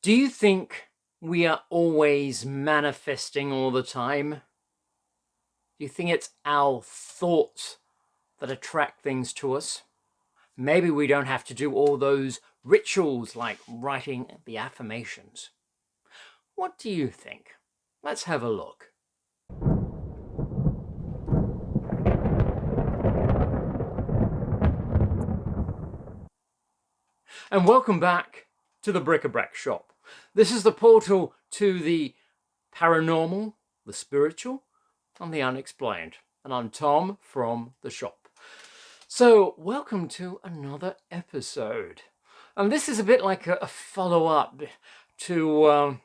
Do you think we are always manifesting all the time? Do you think it's our thoughts that attract things to us? Maybe we don't have to do all those rituals like writing the affirmations. What do you think? Let's have a look. And welcome back to the Brac Shop. This is the portal to the paranormal, the spiritual, and the unexplained. And I'm Tom from the shop. So, welcome to another episode. And this is a bit like a follow-up to a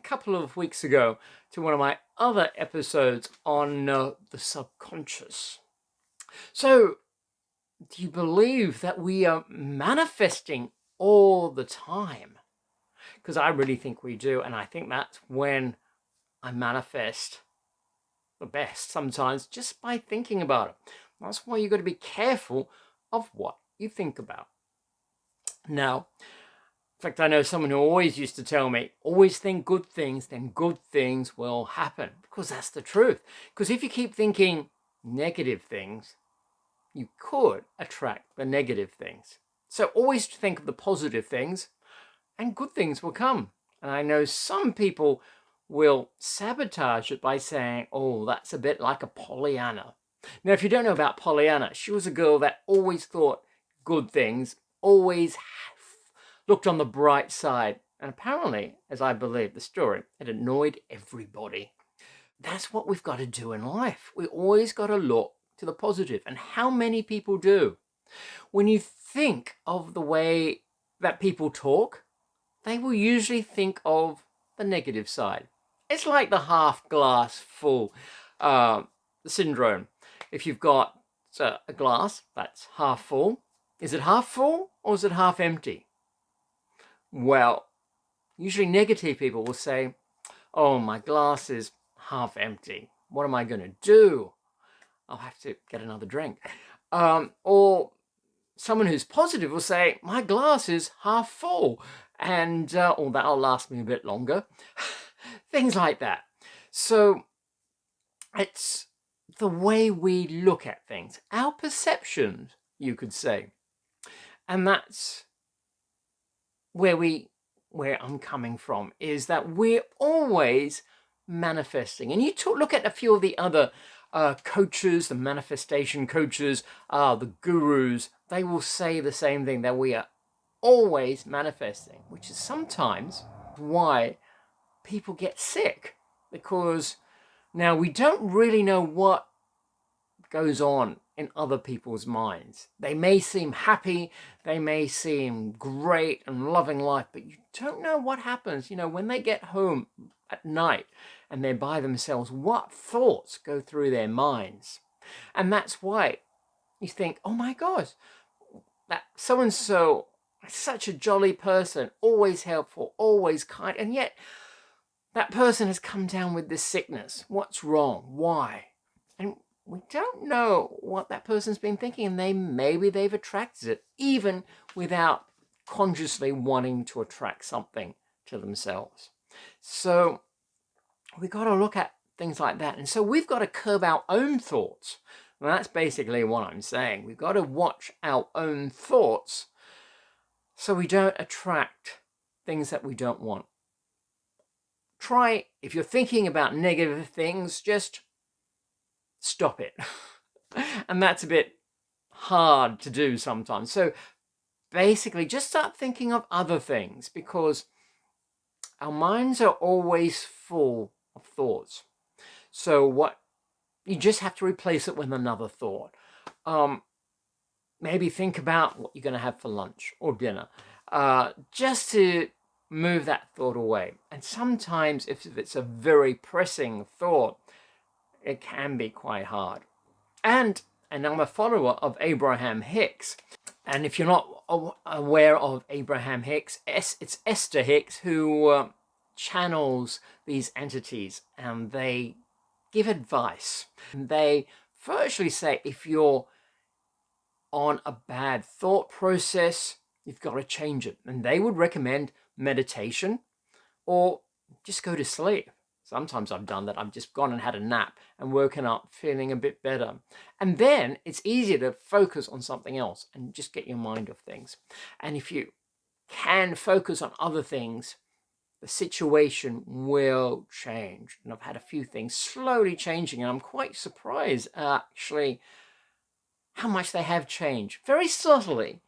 couple of weeks ago to one of my other episodes on the subconscious. So, do you believe that we are manifesting all the time? Because I really think we do, and I think that's when I manifest the best sometimes just by thinking about it. That's why you've got to be careful of what you think about. Now, in fact, I know someone who always used to tell me, always think good things, then good things will happen. Because that's the truth. Because if you keep thinking negative things, you could attract the negative things. So always think of the positive things and good things will come. And I know some people will sabotage it by saying, oh, that's a bit like a Pollyanna. Now, if you don't know about Pollyanna, she was a girl that always thought good things, always looked on the bright side. And apparently, as I believe the story, it annoyed everybody. That's what we've got to do in life. We always got to look to the positive. And how many people do? When you think of the way that people talk, they will usually think of the negative side. It's like the half glass full syndrome. If you've got a glass that's half full, is it half full or is it half empty? Well, usually negative people will say, oh, my glass is half empty. What am I going to do? I'll have to get another drink. Or someone who's positive will say, my glass is half full, and that'll last me a bit longer. Things like that. So it's the way we look at things, our perceptions, you could say. And that's where I'm coming from, is that we're always manifesting. And you look at a few of the other coaches, the manifestation coaches, the gurus, they will say the same thing, that we are always manifesting, which is sometimes why people get sick, because now we don't really know what goes on in other people's minds. They may seem happy, they may seem great and loving life, but you don't know what happens, when they get home at night and they're by themselves, what thoughts go through their minds. And that's why you think, oh my gosh, that so-and-so, such a jolly person, always helpful, always kind, and yet that person has come down with this sickness. What's wrong? Why? And we don't know what that person's been thinking, and maybe they've attracted it, even without consciously wanting to attract something to themselves. So we've got to look at things like that. And so we've got to curb our own thoughts. And that's basically what I'm saying. We've got to watch our own thoughts so we don't attract things that we don't want. Try, if you're thinking about negative things, just stop it. And that's a bit hard to do sometimes. So basically, just start thinking of other things, because our minds are always full of thoughts. So you just have to replace it with another thought. Maybe think about what you're going to have for lunch or dinner, just to move that thought away. And sometimes if it's a very pressing thought, it can be quite hard. And I'm a follower of Abraham Hicks. And if you're not aware of Abraham Hicks, it's Esther Hicks who channels these entities, and they give advice. And they virtually say, if you're on a bad thought process, you've got to change it. And they would recommend meditation, or just go to sleep. Sometimes I've done that. I've just gone and had a nap and woken up feeling a bit better. And then it's easier to focus on something else and just get your mind off things. And if you can focus on other things, the situation will change. And I've had a few things slowly changing, and I'm quite surprised actually how much they have changed. Very subtly,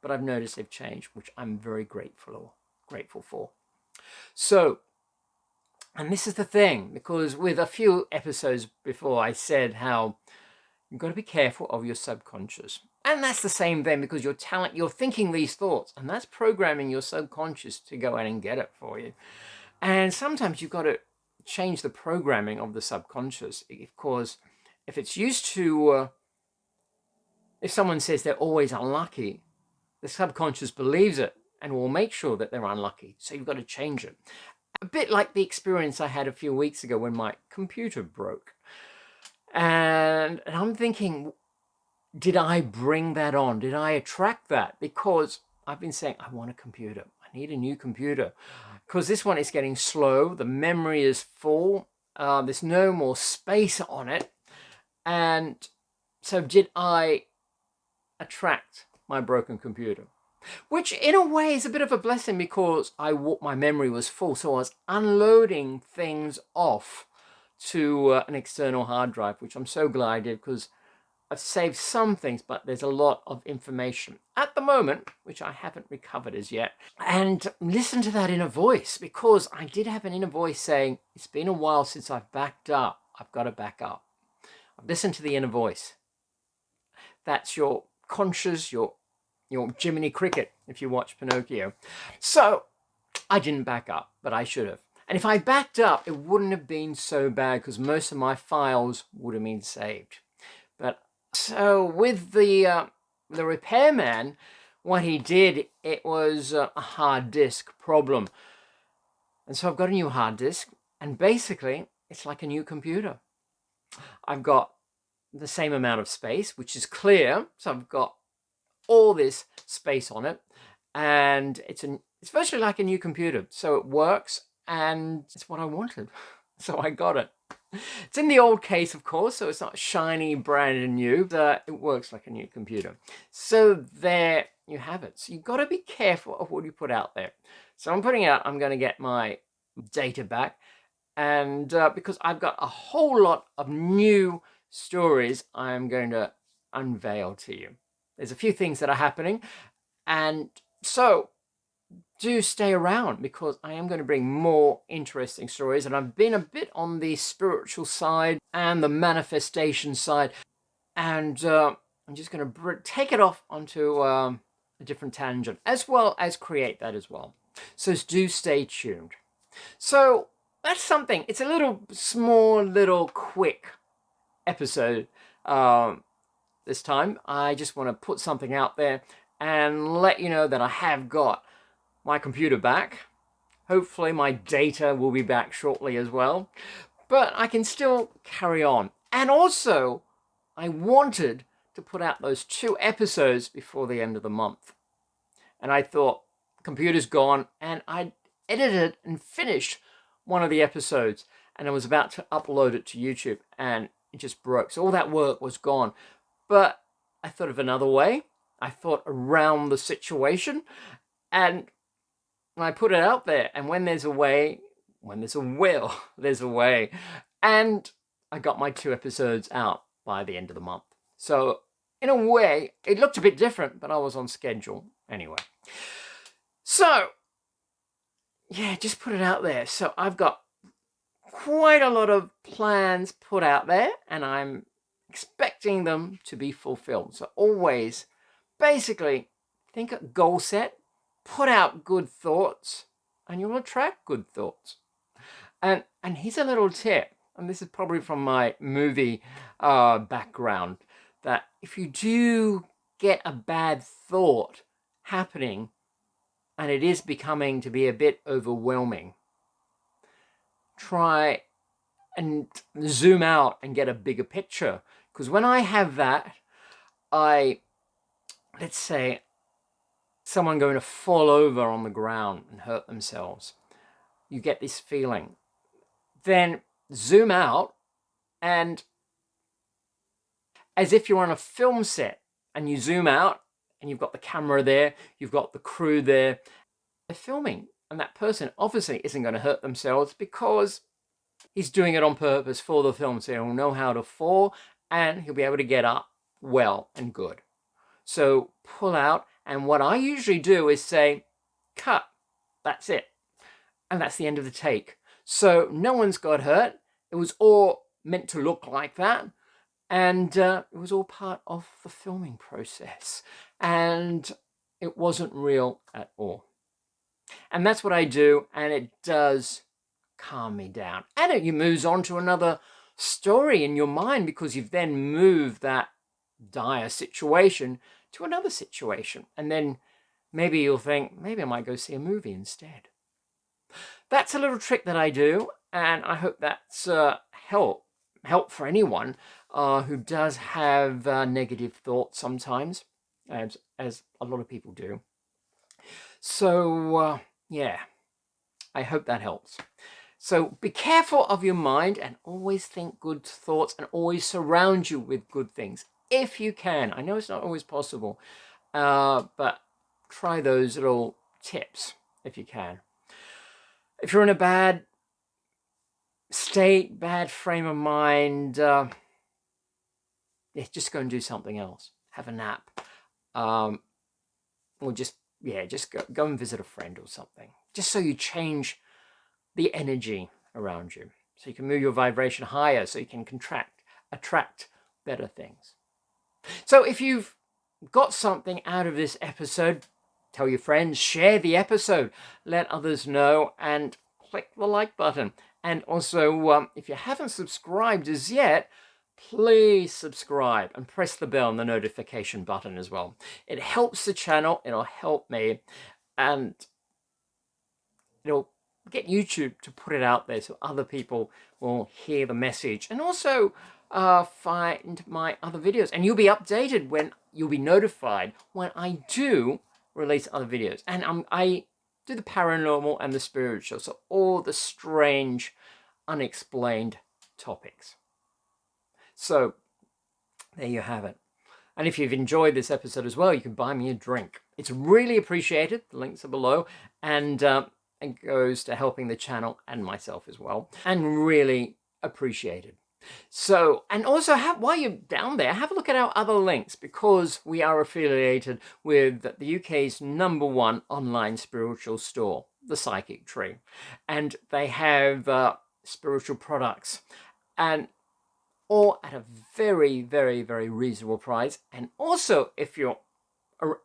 but I've noticed they've changed, which I'm very grateful for. So, and this is the thing, because with a few episodes before I said how you've got to be careful of your subconscious. And that's the same thing, because you're thinking these thoughts, and that's programming your subconscious to go out and get it for you. And sometimes you've got to change the programming of the subconscious. Because if it's used to, if someone says they're always unlucky, the subconscious believes it and will make sure that they're unlucky. So you've got to change it. A bit like the experience I had a few weeks ago when my computer broke. And I'm thinking, did I bring that on? Did I attract that? Because I've been saying, I want a computer. I need a new computer. Because this one is getting slow. The memory is full. There's no more space on it. And so did I attract my broken computer? Which in a way is a bit of a blessing, because my memory was full. So I was unloading things off to an external hard drive, which I'm so glad I did, because I've saved some things, but there's a lot of information at the moment, which I haven't recovered as yet. And listen to that inner voice, because I did have an inner voice saying, it's been a while since I've backed up. I've got to back up. Listen to the inner voice. That's your conscious, your Jiminy Cricket, if you watch Pinocchio. So I didn't back up, but I should have. And if I backed up, it wouldn't have been so bad, because most of my files would have been saved. But so with the repairman, what he did, it was a hard disk problem. And so I've got a new hard disk, and basically it's like a new computer. I've got the same amount of space, which is clear. So I've got all this space on it, and it's virtually like a new computer. So it works, and it's what I wanted. So I got it. It's in the old case, of course, so it's not shiny, brand new, but it works like a new computer. So there you have it. So you've got to be careful of what you put out there. So I'm going to get my data back, and because I've got a whole lot of new stories I'm going to unveil to you. There's a few things that are happening, and so do stay around, because I am going to bring more interesting stories. And I've been a bit on the spiritual side and the manifestation side, and I'm just going to take it off onto a different tangent, as well as create that as well. So do stay tuned. So that's something. It's a little small, little quick episode this time. I just want to put something out there and let you know that I have got my computer back. Hopefully my data will be back shortly as well, but I can still carry on. And also, I wanted to put out those 2 episodes before the end of the month. And I thought, computer's gone, and I edited and finished one of the episodes, and I was about to upload it to YouTube, and it just broke. So all that work was gone. But I thought of another way. I thought around the situation, and I put it out there. And when there's a way, when there's a will, there's a way. And I got my 2 episodes out by the end of the month. So in a way, it looked a bit different, but I was on schedule anyway. So yeah, just put it out there. So I've got quite a lot of plans put out there, and I'm expecting them to be fulfilled. So always, basically, think a goal set, put out good thoughts, and you'll attract good thoughts. And here's a little tip, and this is probably from my movie background, that if you do get a bad thought happening, and it is becoming to be a bit overwhelming, try and zoom out and get a bigger picture. Because when I have that, let's say someone going to fall over on the ground and hurt themselves, you get this feeling, then zoom out, and as if you're on a film set, and you zoom out and you've got the camera there, you've got the crew there, they're filming, and that person obviously isn't going to hurt themselves because he's doing it on purpose for the film, so he'll know how to fall and he'll be able to get up well and good. So pull out, and what I usually do is say, cut, that's it. And that's the end of the take. So no one's got hurt. It was all meant to look like that. And it was all part of the filming process. And it wasn't real at all. And that's what I do. And it does calm me down. And it moves on to another story in your mind, because you've then moved that dire situation to another situation. And then maybe you'll think, maybe I might go see a movie instead. That's a little trick that I do, and I hope that's help for anyone who does have negative thoughts sometimes, as a lot of people do. So, yeah, I hope that helps. So be careful of your mind, and always think good thoughts, and always surround you with good things if you can. I know it's not always possible, but try those little tips if you can. If you're in a bad state, bad frame of mind, just go and do something else. Have a nap, or just go and visit a friend or something. Just so you change the energy around you, so you can move your vibration higher, so you can attract better things. So if you've got something out of this episode, tell your friends, share the episode, let others know, and click the like button. And also, if you haven't subscribed as yet, please subscribe and press the bell and the notification button as well. It helps the channel, it'll help me, and it'll get YouTube to put it out there so other people will hear the message, and also find my other videos. And you'll be updated you'll be notified when I do release other videos. And I do the paranormal and the spiritual, so all the strange, unexplained topics. So there you have it. And if you've enjoyed this episode as well, you can buy me a drink. It's really appreciated. The links are below, and it goes to helping the channel and myself as well, and really appreciated. So, and also while you're down there, have a look at our other links, because we are affiliated with the UK's #1 online spiritual store, The Psychic Tree. And they have spiritual products, and all at a very, very, very reasonable price. And also, if you're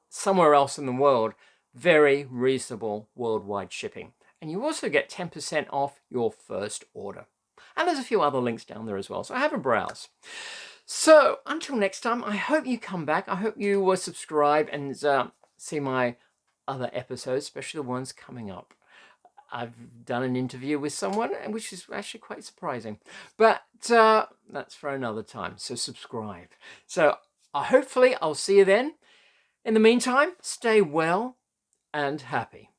somewhere else in the world, very reasonable worldwide shipping. And you also get 10% off your first order. And there's a few other links down there as well, so have a browse. So until next time, I hope you come back. I hope you will subscribe and see my other episodes, especially the ones coming up. I've done an interview with someone, which is actually quite surprising. But that's for another time, so subscribe. So hopefully I'll see you then. In the meantime, stay well and happy.